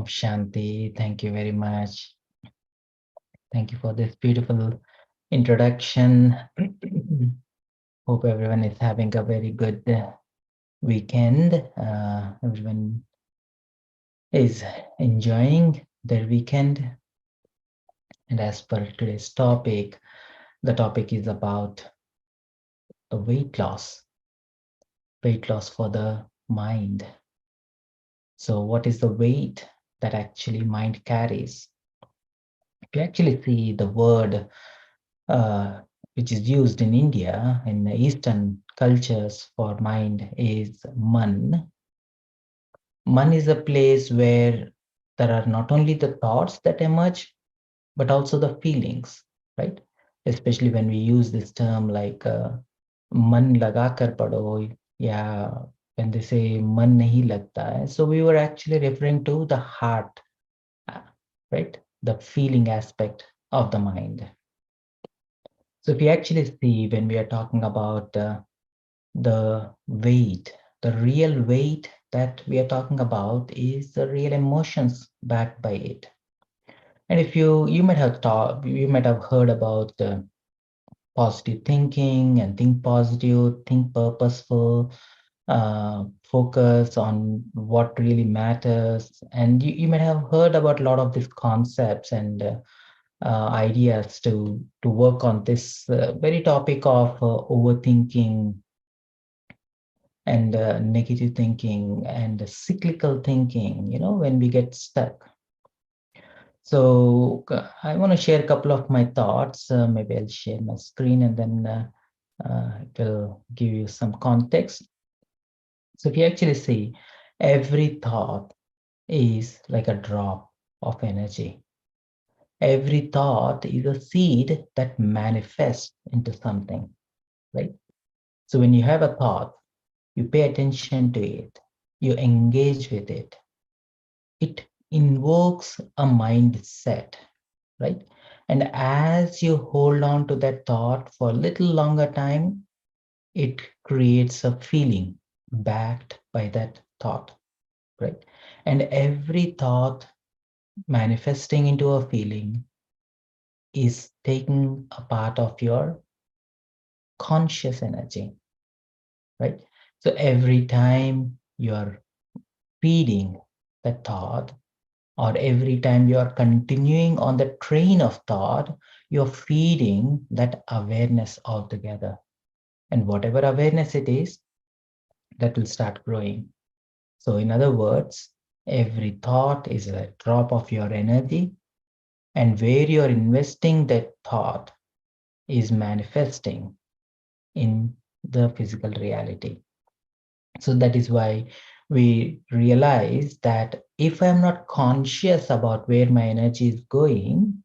Shanti. Thank you very much. Thank you for this beautiful introduction. Hope everyone is having a very good weekend. Everyone is enjoying their weekend. And as per today's topic, the topic is about the weight loss for the mind. So what is the weight that actually mind carries? If you actually see the word which is used in India, in the Eastern cultures for mind is man. Man is a place where there are not only the thoughts that emerge, but also the feelings, right? Especially when we use this term like man laga kar padho, yeah, when they say man nahi lagta hai. So we were actually referring to the heart, right? The feeling aspect of the mind. So if you actually see when we are talking about the weight, the real weight that we are talking about is the real emotions backed by it. And if you might have heard about positive thinking and think positive, think purposeful, focus on what really matters. And you might have heard about a lot of these concepts and ideas to work on this very topic of overthinking and negative thinking and cyclical thinking, when we get stuck. So I want to share a couple of my thoughts. Maybe I'll share my screen and then it will give you some context. So if you actually see, every thought is like a drop of energy. Every thought is a seed that manifests into something, right? So when you have a thought, you pay attention to it, you engage with it. It invokes a mindset, right? And as you hold on to that thought for a little longer time, it creates a feeling backed by that thought, right? And every thought manifesting into a feeling is taking a part of your conscious energy, right? So every time you're feeding the thought, or every time you are continuing on the train of thought, you're feeding that awareness altogether. And whatever awareness it is, that will start growing. So in other words, every thought is a drop of your energy, and where you're investing that thought is manifesting in the physical reality. So that is why we realize that if I'm not conscious about where my energy is going,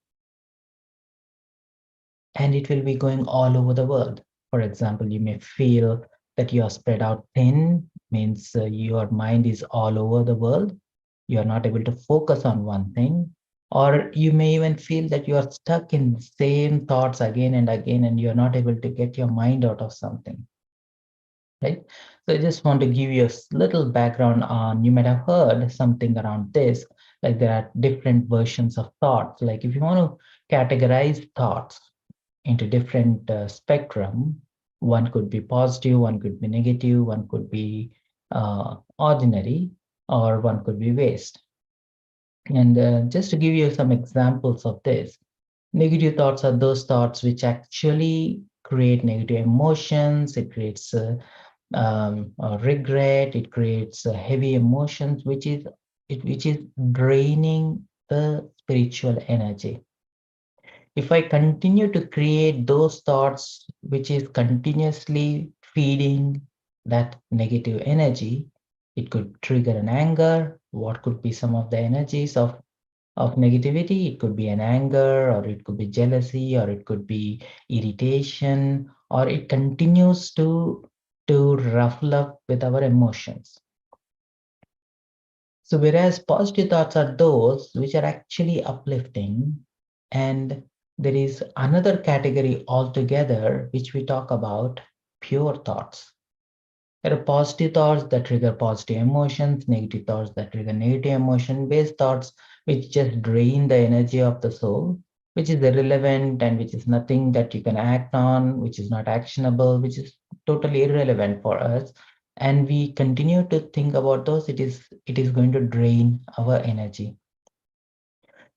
and it will be going all over the world. For example, you may feel that you are spread out thin, means your mind is all over the world. You are not able to focus on one thing. Or you may even feel that you are stuck in the same thoughts again and again, and you're not able to get your mind out of something. Right? So I just want to give you a little background on, you might have heard something around this, like there are different versions of thoughts. Like if you want to categorize thoughts into different spectrum, one could be positive, one could be negative, one could be ordinary, or one could be waste. And just to give you some examples of this, negative thoughts are those thoughts which actually create negative emotions. It creates regret. It creates heavy emotions, which is draining the spiritual energy. If I continue to create those thoughts, which is continuously feeding that negative energy, it could trigger an anger. What could be some of the energies of negativity? It could be an anger, or it could be jealousy, or it could be irritation, or it continues to ruffle up with our emotions. So whereas positive thoughts are those which are actually uplifting, and there is another category altogether which we talk about, pure thoughts. There are positive thoughts that trigger positive emotions, negative thoughts that trigger negative emotion-based thoughts, which just drain the energy of the soul, which is irrelevant and which is nothing that you can act on, which is not actionable, which is totally irrelevant for us. And we continue to think about those, it is going to drain our energy.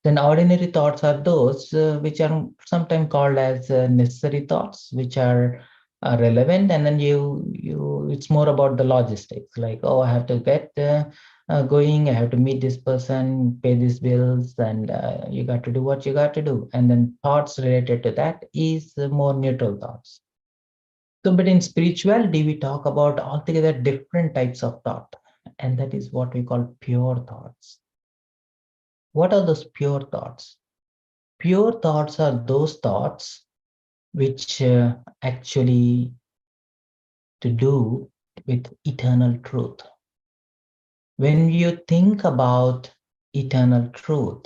Then ordinary thoughts are those which are sometimes called as necessary thoughts, which are relevant, and then it's more about the logistics, like, oh, I have to get going, I have to meet this person, pay these bills, and you got to do what you got to do. And then thoughts related to that is more neutral thoughts. So, but in spirituality, we talk about altogether different types of thought, and that is what we call pure thoughts. What are those pure thoughts? Pure thoughts are those thoughts which actually to do with eternal truth. When you think about eternal truth,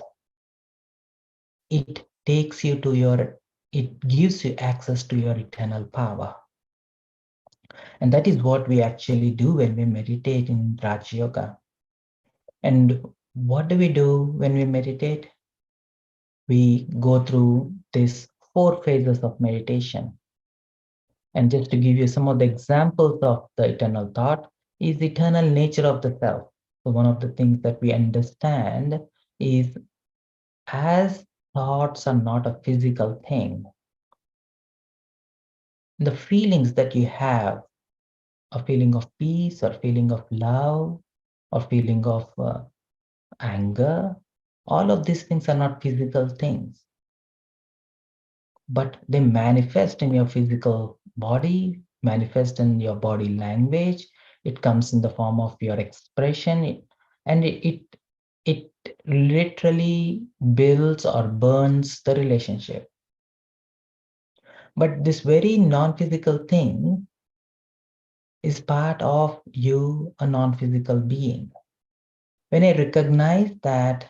it takes you to it gives you access to your eternal power. And that is what we actually do when we meditate in Raj Yoga. And what do we do when we meditate? We go through these 4 phases of meditation. And just to give you some of the examples of the eternal thought is the eternal nature of the self. So one of the things that we understand is, as thoughts are not a physical thing, the feelings that you have, a feeling of peace or feeling of love or feeling of anger, all of these things are not physical things, but they manifest in your physical body, manifest in your body language. It comes in the form of your expression, and it literally builds or burns the relationship. But this very non-physical thing is part of you, a non-physical being. When I recognize that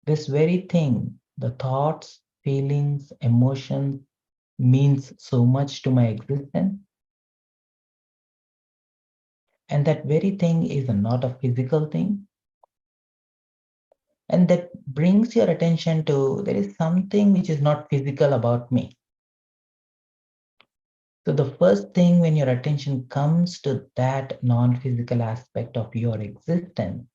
this very thing, the thoughts, feelings, emotions, means so much to my existence, and that very thing is not a physical thing, and that brings your attention to, there is something which is not physical about me. So the first thing, when your attention comes to that non-physical aspect of your existence,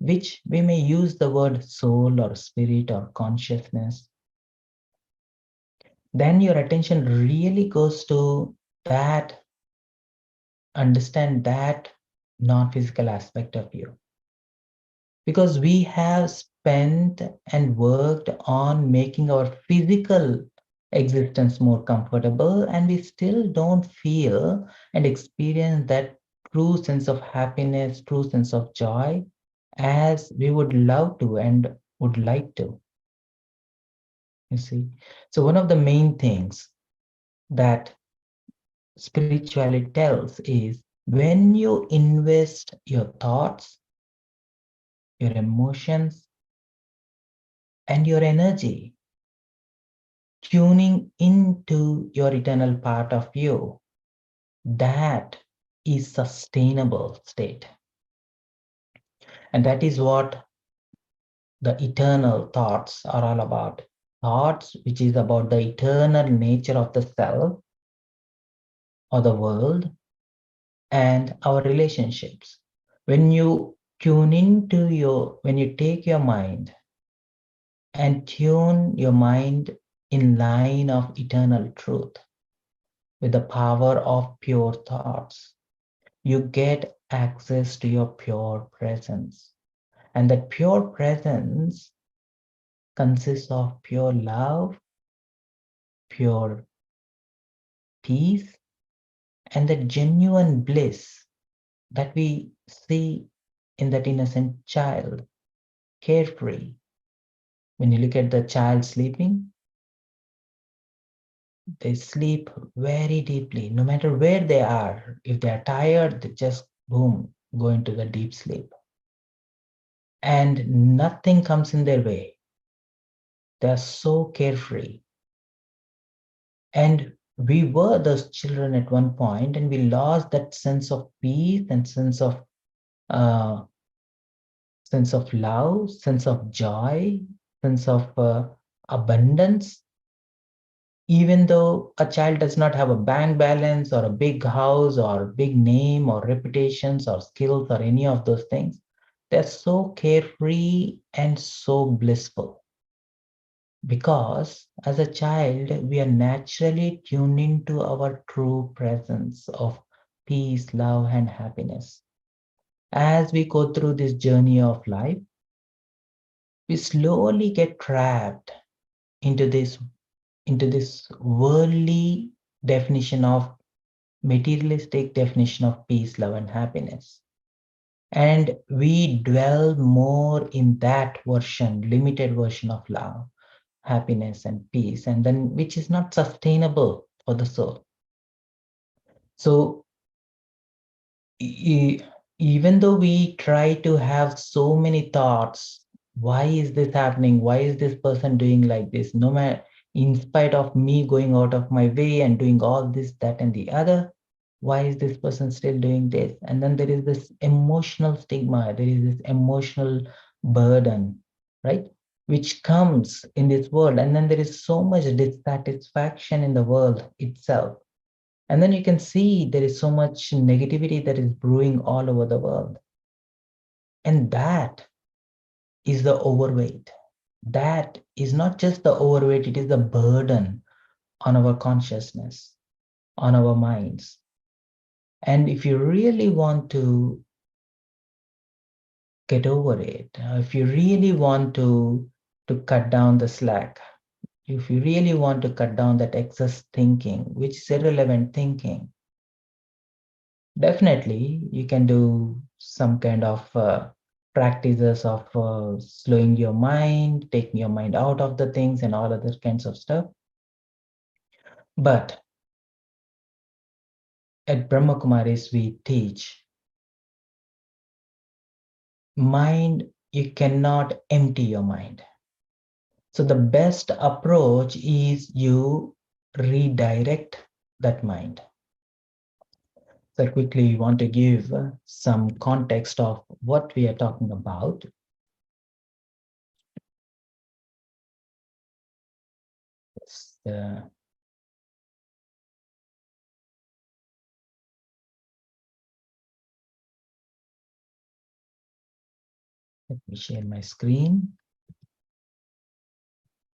which we may use the word soul or spirit or consciousness, then your attention really goes to that, understand that non-physical aspect of you. Because we have spent and worked on making our physical existence more comfortable, and we still don't feel and experience that true sense of happiness, true sense of joy, as we would love to and would like to. You see, so one of the main things that spirituality tells is, when you invest your thoughts, your emotions, and your energy tuning into your eternal part of you, that is sustainable state. And that is what the eternal thoughts are all about. Thoughts which is about the eternal nature of the self or the world and our relationships. When you tune into when you take your mind and tune your mind in line of eternal truth with the power of pure thoughts, you get access to your pure presence. And that pure presence consists of pure love, pure peace, and that genuine bliss that we see in that innocent child, carefree. When you look at the child sleeping, they sleep very deeply, no matter where they are. If they are tired, they just boom, go into the deep sleep. And nothing comes in their way. They are so carefree. And we were those children at one point, and we lost that sense of peace and uh, sense of love, sense of joy, sense of abundance. Even though a child does not have a bank balance or a big house or big name or reputations or skills or any of those things, they're so carefree and so blissful. Because as a child, we are naturally tuned into our true presence of peace, love, and happiness. As we go through this journey of life, we slowly get trapped into this worldly definition of materialistic definition of peace, love, and happiness. And we dwell more in that version, limited version of love, happiness, and peace, and then which is not sustainable for the soul. So even though we try to have so many thoughts, why is this happening? Why is this person doing like this? No matter, in spite of me going out of my way and doing all this, that, and the other, why is this person still doing this? And then there is this emotional stigma, there is this emotional burden, right? Which comes in this world. And then there is so much dissatisfaction in the world itself. And then you can see there is so much negativity that is brewing all over the world. And that is the overweight. That is not just the overweight, it is the burden on our consciousness, on our minds. And if you really want to get over it, if you really want to cut down the slack, if you really want to cut down that excess thinking, which is irrelevant thinking, definitely you can do some kind of practices of slowing your mind, taking your mind out of the things and all other kinds of stuff. But at Brahmakumaris, we teach mind, you cannot empty your mind. So the best approach is you redirect that mind. So I quickly want to give some context of what we are talking about. Let me share my screen.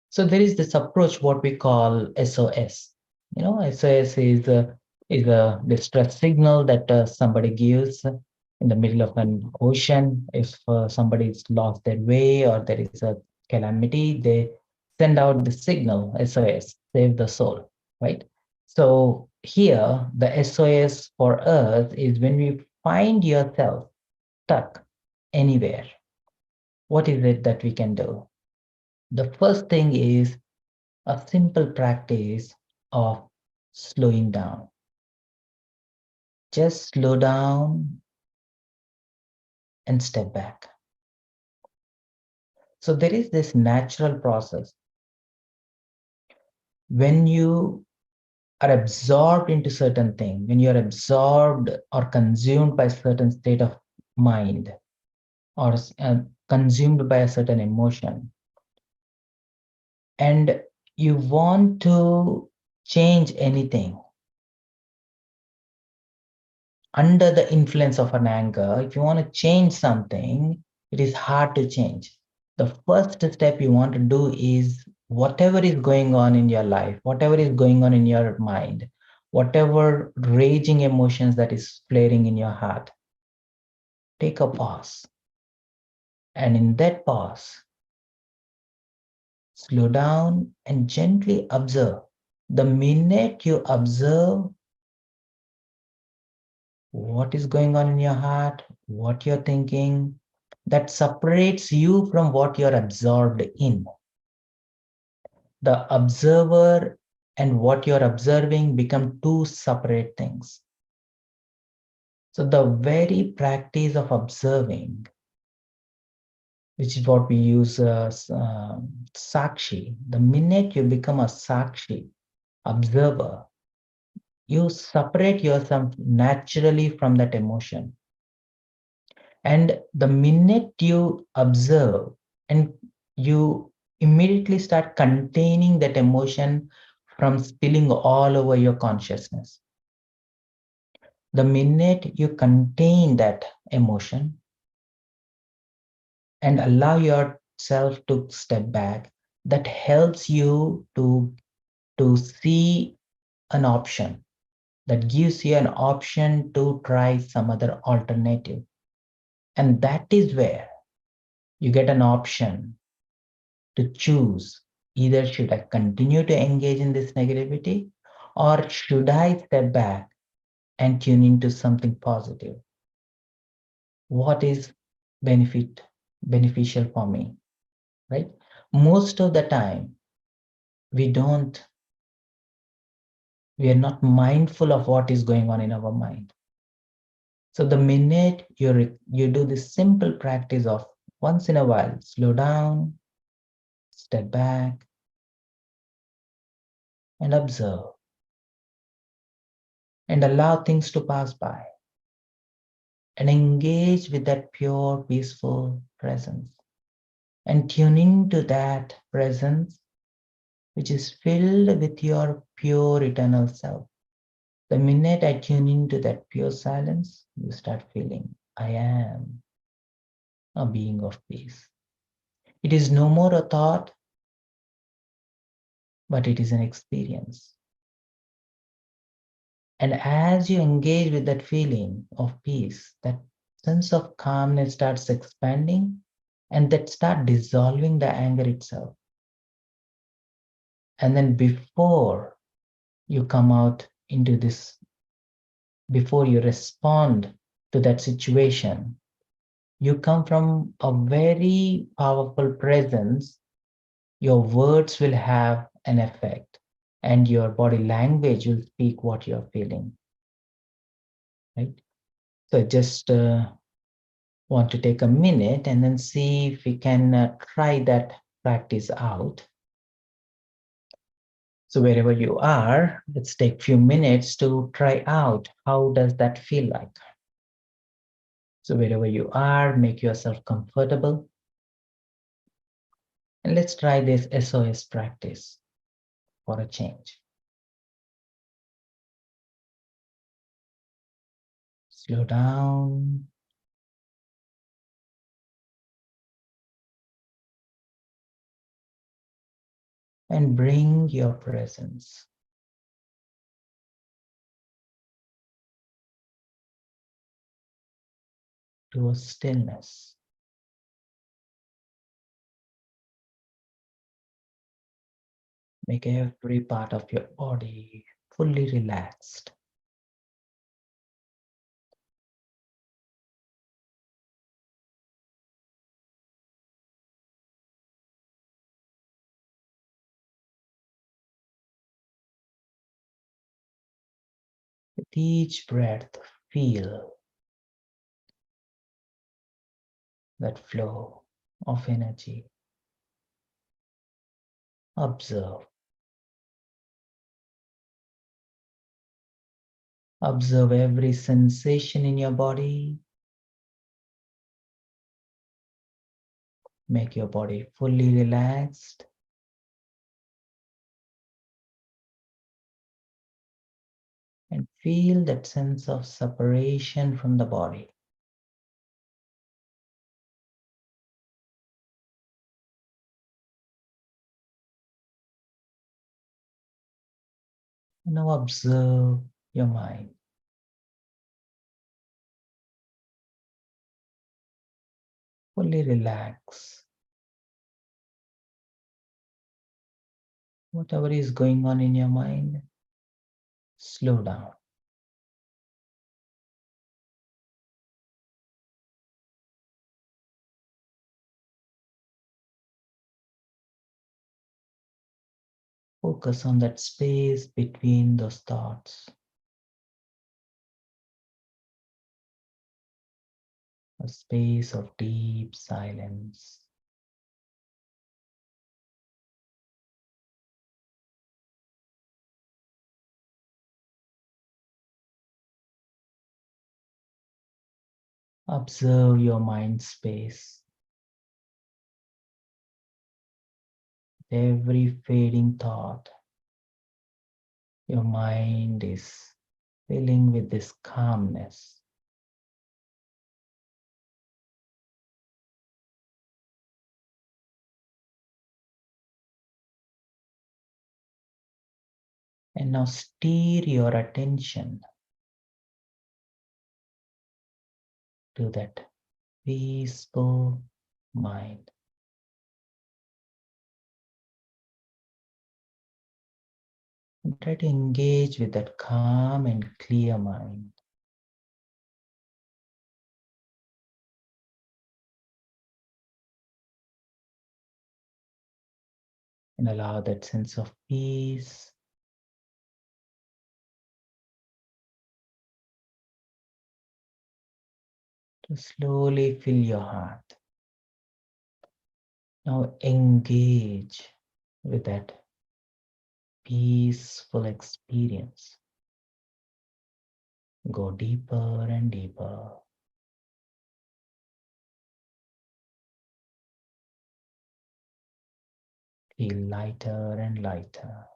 So there is this approach, what we call SOS. You know, SOS is a distress signal that somebody gives in the middle of an ocean. If somebody's lost their way or there is a calamity, they send out the signal, SOS, save the soul, right? So here, the SOS for us is when we find yourself stuck anywhere, what is it that we can do? The first thing is a simple practice of slowing down. Just slow down and step back. So there is this natural process. When you are absorbed into certain thing, when you're absorbed or consumed by a certain state of mind or consumed by a certain emotion, and you want to change anything, under the influence of an anger, if you want to change something, it is hard to change. The first step you want to do is whatever is going on in your life, whatever is going on in your mind, whatever raging emotions that is flaring in your heart, take a pause. And in that pause, slow down and gently observe. The minute you observe what is going on in your heart, what you're thinking, that separates you from what you're absorbed in. The observer and what you're observing become two separate things. So the very practice of observing, which is what we use as sakshi, the minute you become a sakshi, observer, you separate yourself naturally from that emotion. And the minute you observe and you immediately start containing that emotion from spilling all over your consciousness. The minute you contain that emotion and allow yourself to step back, that helps you to see an option, that gives you an option to try some other alternative. And that is where you get an option to choose, either should I continue to engage in this negativity, or should I step back and tune into something positive? What is beneficial for me, right? Most of the time, we are not mindful of what is going on in our mind. So the minute you do this simple practice of once in a while, slow down, step back, and observe, and allow things to pass by, and engage with that pure, peaceful presence, and tune into that presence which is filled with your pure eternal self. The minute I tune into that pure silence, you start feeling, I am a being of peace. It is no more a thought, but it is an experience. And as you engage with that feeling of peace, that sense of calmness starts expanding, and that start dissolving the anger itself. And then before you come out into this, before you respond to that situation, you come from a very powerful presence. Your words will have an effect, and your body language will speak what you're feeling, right? So just want to take a minute and then see if we can try that practice out. So wherever you are, let's take a few minutes to try out how does that feel like. So wherever you are, make yourself comfortable. And let's try this SOS practice for a change. Slow down. And bring your presence to a stillness. Make every part of your body fully relaxed. With each breath, feel that flow of energy. Observe. Observe every sensation in your body. Make your body fully relaxed. And feel that sense of separation from the body. Now observe your mind. Fully relax. Whatever is going on in your mind, slow down. Focus on that space between those thoughts, a space of deep silence. Observe your mind space. Every fading thought, your mind is filling with this calmness. And now steer your attention to that peaceful mind. And try to engage with that calm and clear mind. And allow that sense of peace to slowly fill your heart. Now engage with that peaceful experience. Go deeper and deeper. Feel lighter and lighter.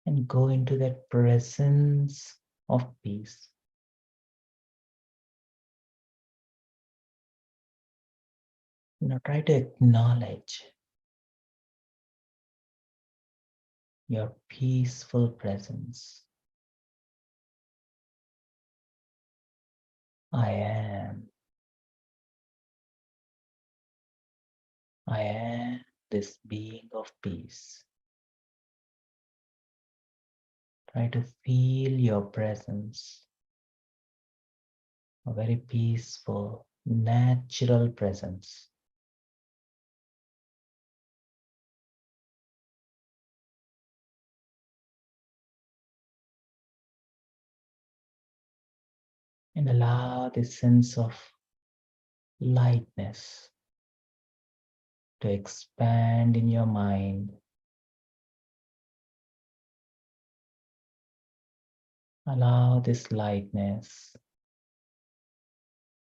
And go into that presence of peace. Now try to acknowledge your peaceful presence. I am. I am this being of peace. Try to feel your presence, a very peaceful, natural presence. And allow this sense of lightness to expand in your mind. Allow this lightness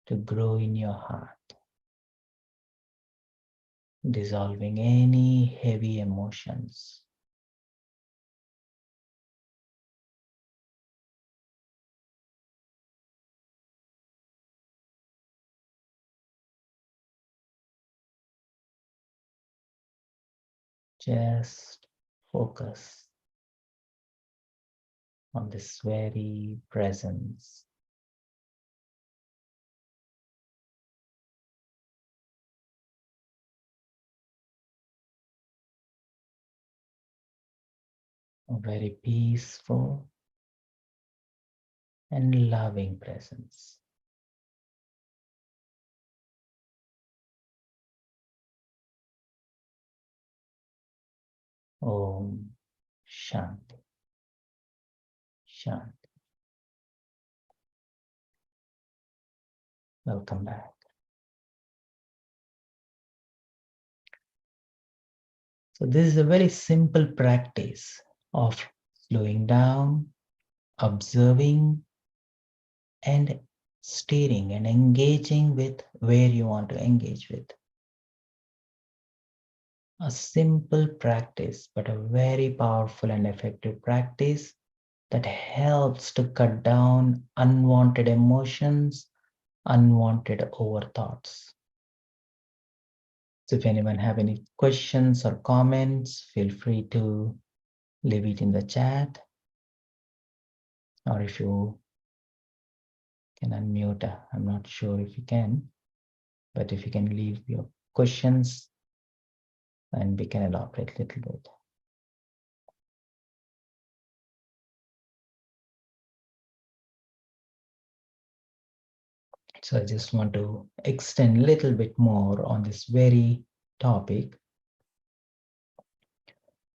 to grow in your heart, dissolving any heavy emotions. Just focus on this very presence. A very peaceful and loving presence. Om Shanti. Shanti. Welcome back. So this is a very simple practice of slowing down, observing, and steering and engaging with where you want to engage with. A simple practice, but a very powerful and effective practice that helps to cut down unwanted emotions, unwanted overthoughts. So if anyone have any questions or comments, feel free to leave it in the chat. Or if you can unmute, I'm not sure if you can, but if you can leave your questions and we can elaborate a little bit. So I just want to extend a little bit more on this very topic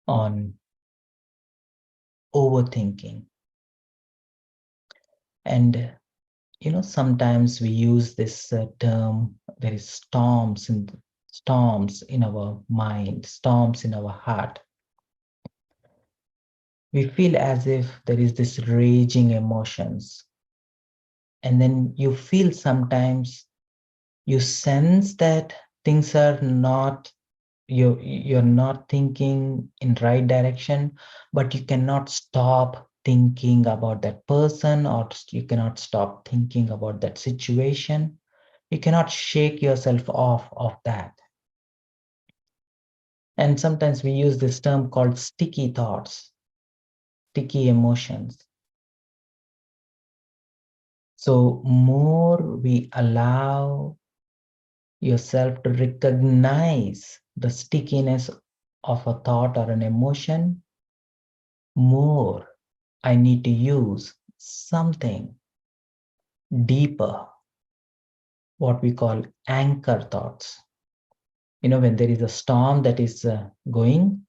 on overthinking. And Sometimes we use this term, there is storms in our mind, storms in our heart. We feel as if there is this raging emotions. And then you feel sometimes you sense that things are not, you're not thinking in right direction, but you cannot stop thinking about that person, or you cannot stop thinking about that situation. You cannot shake yourself off of that. And sometimes we use this term called sticky thoughts, sticky emotions. So more we allow yourself to recognize the stickiness of a thought or an emotion, more I need to use something deeper, what we call anchor thoughts. When there is a storm that is going,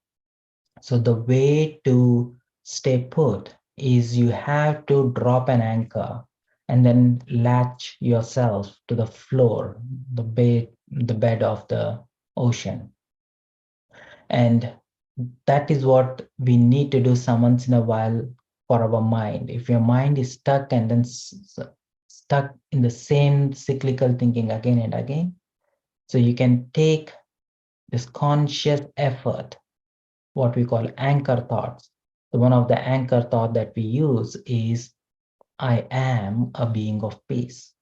so the way to stay put is you have to drop an anchor and then latch yourself to the floor, the bed of the ocean. And that is what we need to do some once in a while for our mind. If your mind is stuck and then stuck in the same cyclical thinking again and again, so you can take this conscious effort, what we call anchor thoughts. So one of the anchor thought that we use is, I am a being of peace.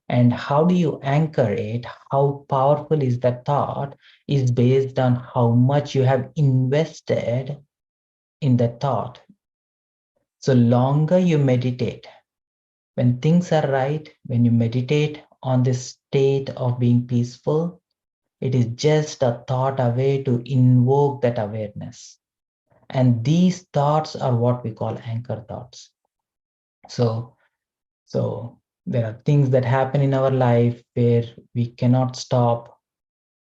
And how do you anchor it? How powerful is that thought is based on how much you have invested in that thought. So longer you meditate, when things are right, when you meditate on this state of being peaceful, it is just a thought away to invoke that awareness. And these thoughts are what we call anchor thoughts. So there are things that happen in our life where we cannot stop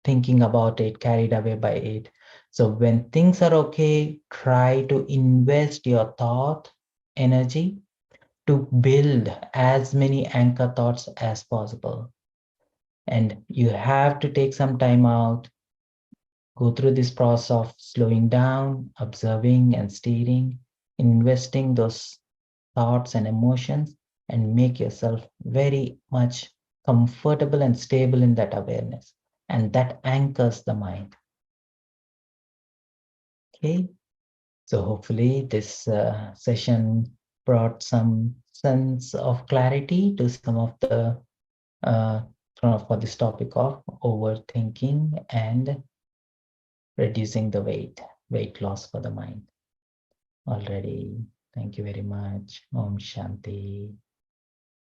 thinking about it, carried away by it. So when things are okay, try to invest your thought energy to build as many anchor thoughts as possible. And you have to take some time out, go through this process of slowing down, observing and steering, investing those thoughts and emotions, and make yourself very much comfortable and stable in that awareness. And that anchors the mind. Okay, so hopefully this session brought some sense of clarity to some of the for this topic of overthinking and reducing the weight loss for the mind. Already, thank you very much. Om Shanti.